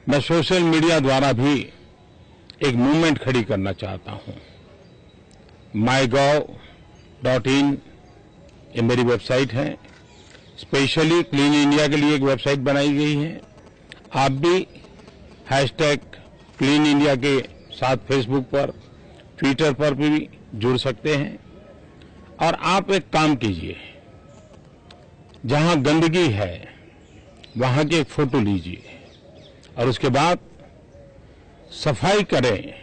मैं social media द्वारा भी एक मूवमेंट खड़ी करना चाहता हूं। mygov.in ये मेरी वेबसाइट है। स्पेशली क्लीन इंडिया के लिए एक वेबसाइट बनाई गई है। आप भी #क्लीन इंडिया के साथ फेसबुक पर, ट्विटर पर भी जुड़ सकते हैं। और आप एक काम कीजिए, जहां गंदगी है वहां की एक फोटो लीजिए और उसके बाद सफाई करें,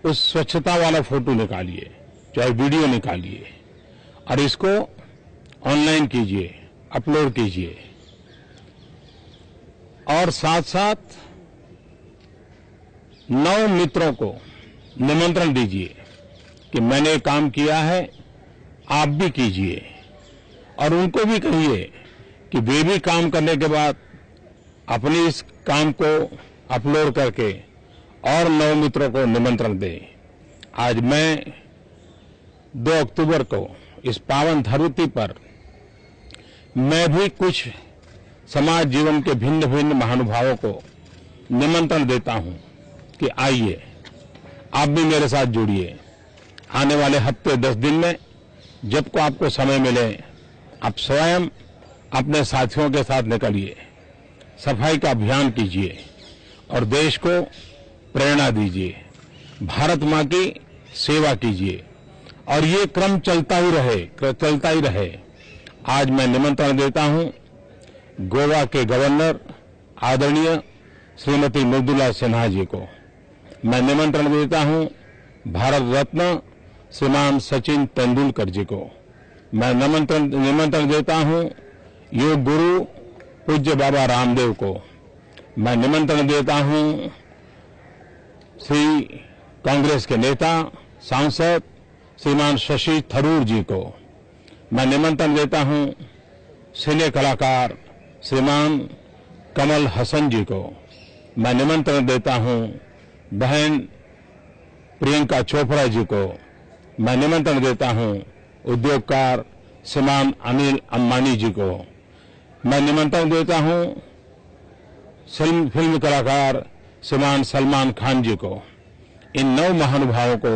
उस स्वच्छता वाला फोटो निकालिए, चाहे वीडियो निकालिए और इसको ऑनलाइन कीजिए, अपलोड कीजिए और साथ साथ 9 मित्रों को निमंत्रण दीजिए कि मैंने काम किया है, आप भी कीजिए और उनको भी कहिए कि वे भी काम करने के बाद अपने इस काम को अपलोड करके और 9 मित्रों को निमंत्रण दें। आज मैं 2 अक्टूबर को इस पावन धरती पर मैं भी कुछ समाज जीवन के भिन्न भिन्न महानुभावों को निमंत्रण देता हूं कि आइए, आप भी मेरे साथ जुड़िए। आने वाले हफ्ते 10 दिन में जब को आपको समय मिले, आप स्वयं अपने साथियों के साथ निकलिए, सफाई का अभियान कीजिए और देश को प्रेरणा दीजिए, भारत मां की सेवा कीजिए और ये क्रम चलता ही रहे। आज मैं निमंत्रण देता हूं गोवा के गवर्नर आदरणीय श्रीमती मृदुला सिन्हा जी को। मैं निमंत्रण देता हूं भारत रत्न श्रीमान सचिन तेंदुलकर जी को। मैं निमंत्रण देता हूं योग गुरु पूज्य बाबा रामदेव को। मैं निमंत्रण देता हूं श्री कांग्रेस के नेता सांसद श्रीमान शशि थरूर जी को। मैं निमंत्रण देता हूं सिने कलाकार श्रीमान कमल हसन जी को। मैं निमंत्रण देता हूं बहन प्रियंका चोपड़ा जी को। मैं निमंत्रण देता हूं उद्योगकार श्रीमान अनिल अंबानी जी को। मैं निमंत्रण देता हूं फिल्म कलाकार श्रीमान सलमान खान जी को। इन 9 महानुभावों को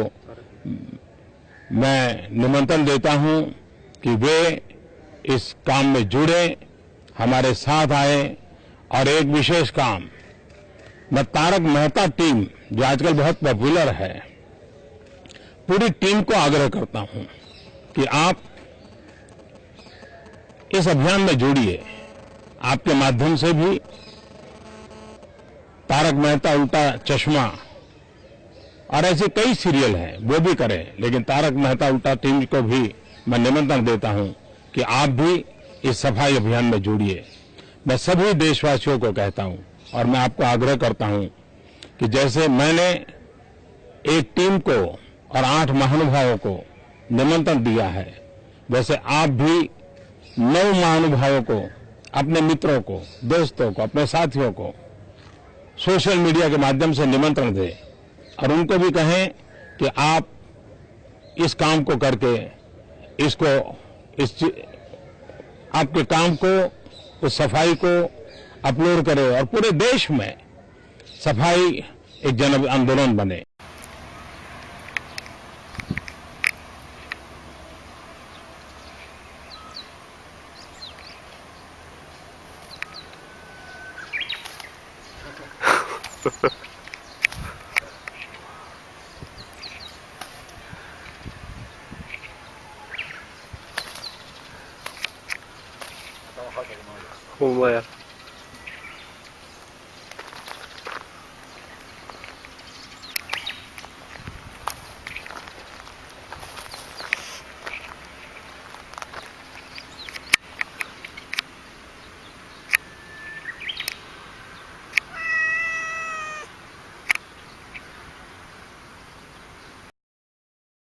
मैं निमंत्रण देता हूं कि वे इस काम में जुड़े, हमारे साथ आए और एक विशेष काम, मैं तारक मेहता टीम जो आजकल बहुत पॉपुलर है, पूरी टीम को आग्रह करता हूं कि आप इस अभियान में जुड़िए। आपके माध्यम से भी तारक मेहता उल्टा चश्मा और ऐसे कई सीरियल हैं, वो भी करें, लेकिन तारक मेहता उल्टा टीम को भी मैं निमंत्रण देता हूं कि आप भी इस सफाई अभियान में जुड़िए। मैं सभी देशवासियों को कहता हूं और मैं आपको आग्रह करता हूं कि जैसे मैंने एक टीम को और 8 महानुभावों को निमंत्रण दिया है, वैसे आप भी 9 महानुभावों को, अपने मित्रों को, दोस्तों को, अपने साथियों को सोशल मीडिया के माध्यम से निमंत्रण दें और उनको भी कहें कि आप इस काम को करके आपके काम को, उस सफाई को अपलोड करें और पूरे देश में सफाई एक जन आंदोलन बने। Humor.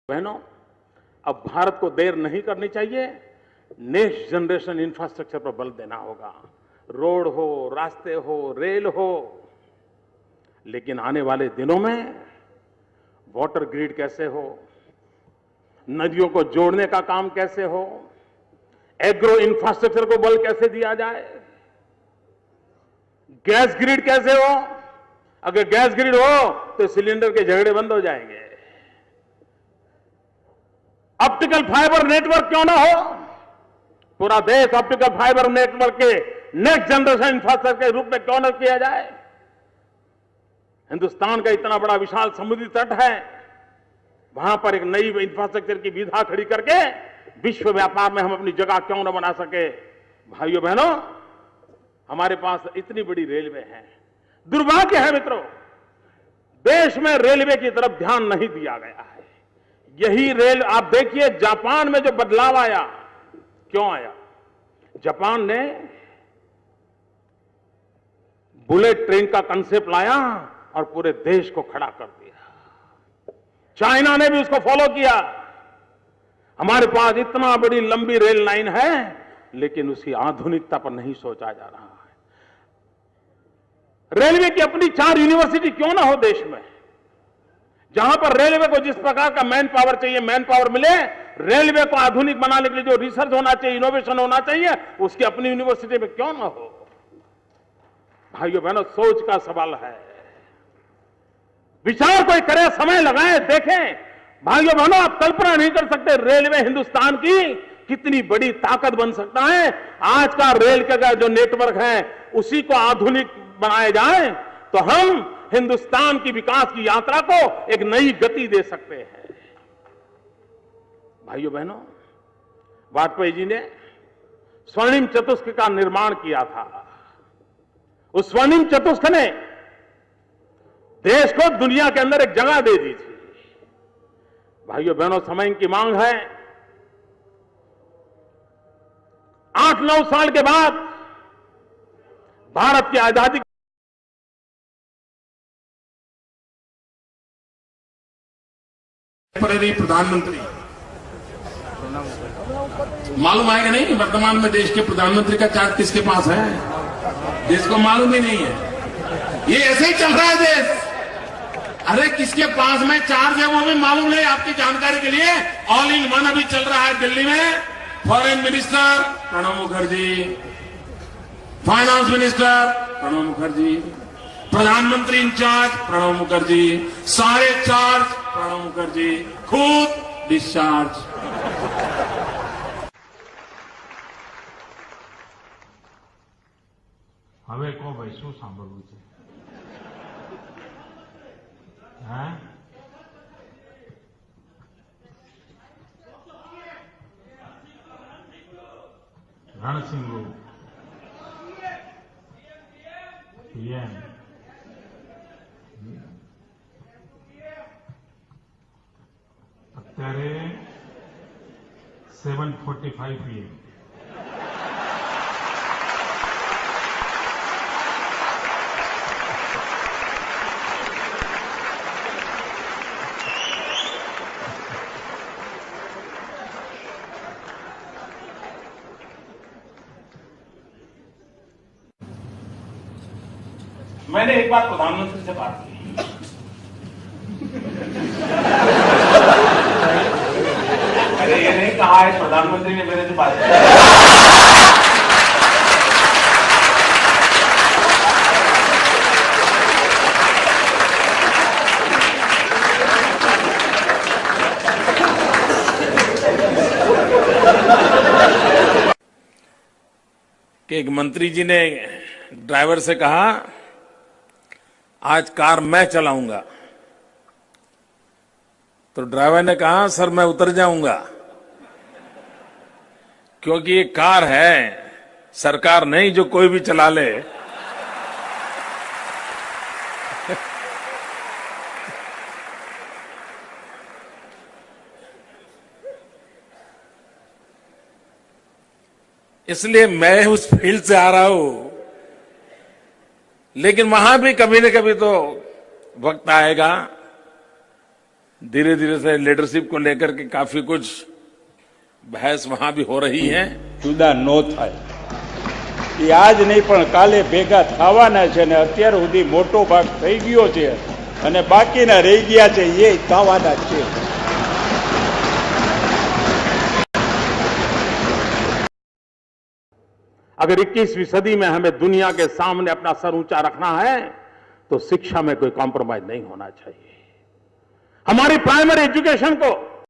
बहनों, अब भारत को देर नहीं करनी चाहिए। नेक्स्ट जनरेशन इंफ्रास्ट्रक्चर पर बल देना होगा। रोड हो, रास्ते हो, रेल हो, लेकिन आने वाले दिनों में वाटर ग्रिड कैसे हो, नदियों को जोड़ने का काम कैसे हो, एग्रो इंफ्रास्ट्रक्चर को बल कैसे दिया जाए, गैस ग्रिड कैसे हो, अगर गैस ग्रिड हो तो सिलेंडर के झगड़े बंद हो जाएंगे। ऑप्टिकल फाइबर नेटवर्क क्यों ना हो? पूरा देश ऑप्टिकल फाइबर नेटवर्क के नेक्स्ट जनरेशन इंफ्रास्ट्रक्चर के रूप में क्यों न किया जाए? हिंदुस्तान का इतना बड़ा विशाल समुद्री तट है, वहां पर एक नई इंफ्रास्ट्रक्चर की विधा खड़ी करके विश्व व्यापार में हम अपनी जगह क्यों न बना सके? भाइयों बहनों, हमारे पास इतनी बड़ी रेलवे है। दुर्भाग्य है मित्रों, देश में रेलवे की तरफ ध्यान नहीं दिया गया है। यही रेल आप देखिए, जापान में जो बदलाव आया, क्यों आया? जापान ने बुलेट ट्रेन का कंसेप्ट लाया और पूरे देश को खड़ा कर दिया। चाइना ने भी उसको फॉलो किया। हमारे पास इतना बड़ी लंबी रेल लाइन है, लेकिन उसकी आधुनिकता पर नहीं सोचा जा रहा है। रेलवे की अपनी 4 यूनिवर्सिटी क्यों ना हो देश में, जहां पर रेलवे को जिस प्रकार का मैन पावर चाहिए, मैन पावर मिले। रेलवे को आधुनिक बनाने के लिए जो रिसर्च होना चाहिए, इनोवेशन होना चाहिए, उसकी अपनी यूनिवर्सिटी में क्यों ना हो? भाइयों बहनों, सोच का सवाल है। विचार कोई करे, समय लगाए, देखें। भाइयों बहनों, आप कल्पना नहीं कर सकते रेलवे हिंदुस्तान की कितनी बड़ी ताकत बन सकता है। आज का रेल का जो नेटवर्क है, उसी को आधुनिक बनाया जाए तो हम हिंदुस्तान की विकास की यात्रा को एक नई गति दे सकते हैं। भाइयों बहनों, वाजपेयी जी ने स्वर्णिम चतुष्क का निर्माण किया था। उस स्वर्णिम चतुष्क ने देश को दुनिया के अंदर एक जगह दे दी थी। भाइयों बहनों, समय की मांग है। 8-9 साल के बाद भारत की आजादी प्रधानमंत्री मालूम है कि नहीं? वर्तमान में देश के प्रधानमंत्री का चार्ज किसके पास है? देश को मालूम ही नहीं है। ये ऐसे ही चल रहा है देश। अरे किसके पास में चार्ज है वो भी मालूम नहीं। आपकी जानकारी के लिए ऑल इन वन अभी चल रहा है दिल्ली में। Foreign minister Pranab Mukherjee, finance minister Pranab Mukherjee, प्रधानमंत्री इंचार्ज प्रणब मुखर्जी, सारे चार्ज प्रणब मुखर्जी, खुद डिस्चार्ज। હવે કો ભાઈ શું સાંભળવું છે? હા, રણસિંગુ પીએમ અત્યારે 7:45 PM। मैंने एक बार प्रधानमंत्री से बात की। मैंने ये नहीं कहा है प्रधानमंत्री ने मेरे से बात की। कि एक मंत्री जी ने ड्राइवर से कहा, आज कार मैं चलाऊंगा। तो ड्राइवर ने कहा, सर मैं उतर जाऊंगा, क्योंकि ये कार है, सरकार नहीं जो कोई भी चला ले। इसलिए मैं उस फील्ड से आ रहा हूं, लेकिन वहां भी कभी न कभी तो वक्त आएगा। धीरे धीरे से लीडरशिप को लेकर के काफी कुछ बहस वहां भी हो रही है। जुदा नो थाय એ આજ નહીં પણ કાલે ભેગા થવાના છે ને અત્યાર સુધી મોટો ભાગ થઈ ગયો છે અને બાકીના રહી ગયા છે એ થવાના છે। अगर 21वीं सदी में हमें दुनिया के सामने अपना सर ऊंचा रखना है तो शिक्षा में कोई कॉम्प्रोमाइज नहीं होना चाहिए। हमारी प्राइमरी एजुकेशन को